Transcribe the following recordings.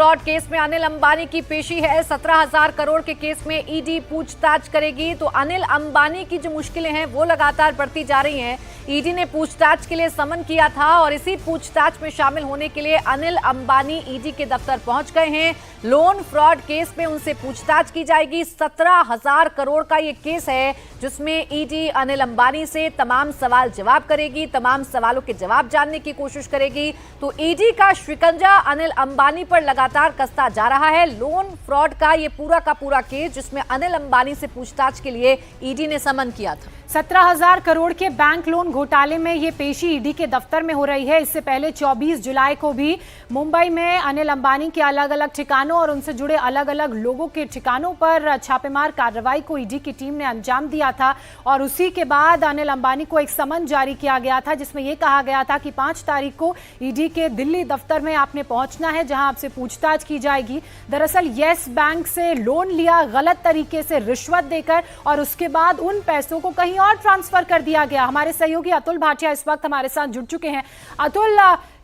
Fraud case में अनिल अंबानी की पेशी है। 17,000 करोड़ के केस में ईडी पूछताछ करेगी। तो अनिल अंबानी की जो मुश्किलें हैं वो लगातार बढ़ती जा रही हैं। ईडी ने पूछताछ के लिए समन किया था और इसी पूछताछ में शामिल होने के लिए अनिल अंबानी ईडी के दफ्तर पहुंच गए हैं। लोन फ्रॉड केस में उनसे पूछताछ की जाएगी। 17,000 करोड़ का ये केस है जिसमें ईडी अनिल अंबानी से तमाम सवाल जवाब करेगी, तमाम सवालों के जवाब जानने की कोशिश करेगी। तो ईडी का शिकंजा अनिल अंबानी पर लगातार कसता जा रहा है। लोन फ्रॉड का ये पूरा केस जिसमें अनिल अंबानी से पूछताछ के लिए ईडी ने समन किया था। 17,000 करोड़ के बैंक लोन घोटाले में ये पेशी ईडी के दफ्तर में हो रही है। इससे पहले 24 जुलाई को भी मुंबई में अनिल अंबानी के अलग अलग ठिकानों और उनसे जुड़े अलग अलग लोगों के ठिकानों पर छापेमार कार्रवाई को ईडी की टीम ने अंजाम दिया था और उसी के बाद अनिल अंबानी को एक समन जारी किया गया था जिसमें यह कहा गया था कि 5 तारीख को ईडी के दिल्ली दफ्तर में आपने पहुंचना है जहां आपसे पूछताछ की जाएगी। दरअसल येस बैंक से लोन लिया गलत तरीके से रिश्वत देकर और उसके बाद उन पैसों को कहीं और ट्रांसफर कर दिया गया। हमारे सहयोगी अतुल भाटिया इस वक्त हमारे साथ जुड़ चुके हैं। अतुल,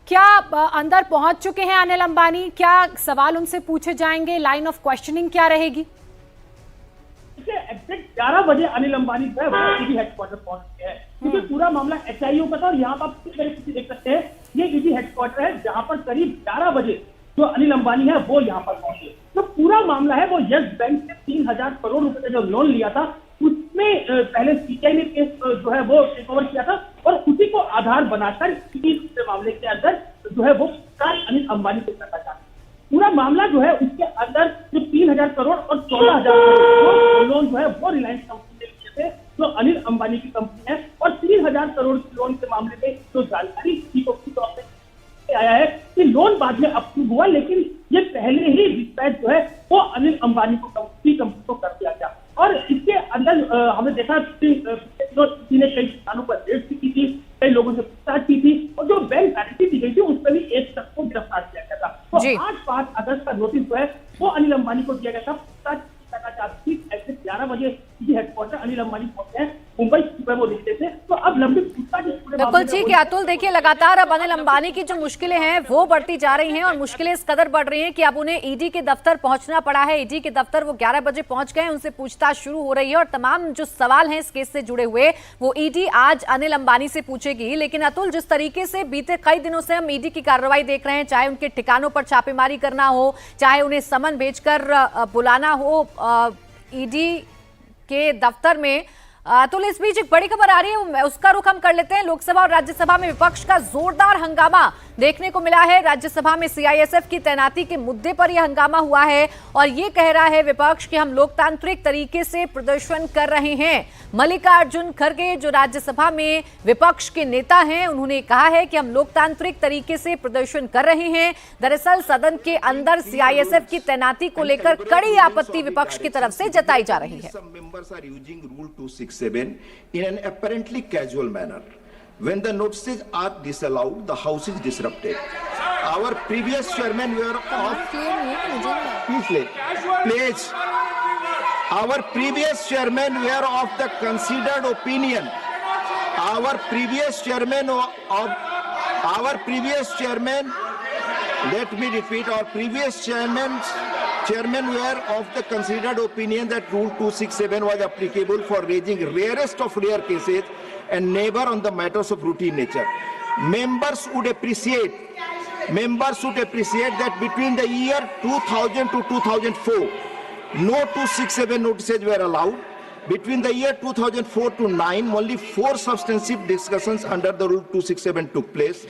क्या अंदर पहुंच चुके हैं अनिल अंबानी? क्या सवाल उनसे पूछे जाएंगे? लाइन ऑफ क्वेश्चनिंग क्या रहेगी? एग्जैक्ट 11 बजे अनिल अंबानी जो है ईडी हेडक्वार्टर पहुंच गए हैं क्योंकि पूरा मामला एचआईओ का था और यहाँ पर आप देख सकते हैं ये ईडी हेडक्वार्टर है जहाँ पर करीब 11 बजे जो अनिल अंबानी है वो यहाँ पर पहुंचे। तो पूरा मामला है वो यस बैंक से 3,000 करोड़ रुपए का जो लोन लिया था उसमें पहले सीबीआई ने केस जो है वो टेक ओवर किया था और उसी को आधार बनाकर इस मामले के अंदर जो है वो अनिल अंबानी को करना चाहते। पूरा मामला जो है उसके अंदर जो 3,000 करोड़ और 14,000 करोड़ लोन जो है वो रिलायंस कंपनी ने लिए थे जो अनिल अंबानी की कंपनी है और 3,000 करोड़ के लोन के मामले में जो जानकारी आया है कि लोन बाद में अप्रूव हुआ लेकिन ये पहले ही डिस्पैच जो है वो अनिल अंबानी को कंपनी को कर दिया गया और इसके अंदर हमने देखा ने कई स्थानों पर रेड की थी, कई लोगों से पूछताछ की थी और जो बैंक गारंटी दी गई थी उस पर भी एक शख्स को गिरफ्तार किया गया था। तो 8-5 अगस्त का नोटिस जो है वो अनिल अंबानी को दिया गया था। पूछताछ ऐसे 11 बजे हेडक्वार्टर अनिल अंबानी पहुंचे हैं मुंबई वो दिखते थे। तो अब लंबी पूछताछ बिल्कुल ठीक है अतुल। देखिए लगातार अब अनिल अंबानी की जो मुश्किलें हैं वो बढ़ती जा रही हैं और मुश्किलें इस कदर बढ़ रही हैं कि अब उन्हें ईडी के दफ्तर पहुंचना पड़ा है। ईडी के दफ्तर वो 11 बजे पहुंच गए, उनसे पूछताछ शुरू हो रही है और तमाम जो सवाल हैं इस केस से जुड़े हुए वो ईडी आज अनिल अंबानी से पूछेगी। लेकिन अतुल, जिस तरीके से बीते कई दिनों से हम ईडी की कार्रवाई देख रहे हैं, चाहे उनके ठिकानों पर छापेमारी करना हो, चाहे उन्हें समन भेजकर बुलाना हो ईडी के दफ्तर में, तो इस बीच एक बड़ी खबर आ रही है उसका रुख हम कर लेते हैं। लोकसभा और राज्यसभा में विपक्ष का जोरदार हंगामा देखने को मिला है। राज्यसभा में सीआईएसएफ की तैनाती के मुद्दे पर यह हंगामा हुआ है और ये कह रहा है विपक्ष कि हम लोकतांत्रिक तरीके से प्रदर्शन कर रहे हैं। मल्लिकार्जुन खड़गे जो राज्यसभा में विपक्ष के नेता हैं, उन्होंने कहा है कि हम लोकतांत्रिक तरीके से प्रदर्शन कर रहे हैं। दरअसल सदन के अंदर सीआईएसएफ की तैनाती को लेकर कड़ी आपत्ति विपक्ष की तरफ से जताई जा रही है। in an apparently casual manner. When the notices are disallowed, the House is disrupted. Our previous chairman were of please. Our previous chairman were of the considered opinion. Our previous chairman let me repeat, our previous chairman were of the considered opinion that Rule 267 was applicable for raising rarest of rare cases and never on the matters of routine nature. Members would appreciate that between the year 2000 to 2004, no 267 notices were allowed. Between the year 2004 to 9, only 4 substantive discussions under the Rule 267 took place.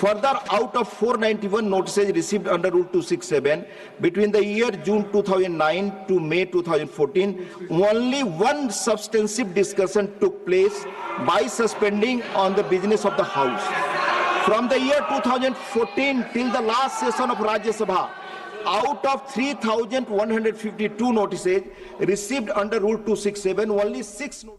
Further, out of 491 notices received under Rule 267, between the year June 2009 to May 2014, only 1 substantive discussion took place by suspending on the business of the House. From the year 2014 till the last session of Rajya Sabha, out of 3,152 notices received under Rule 267, only 6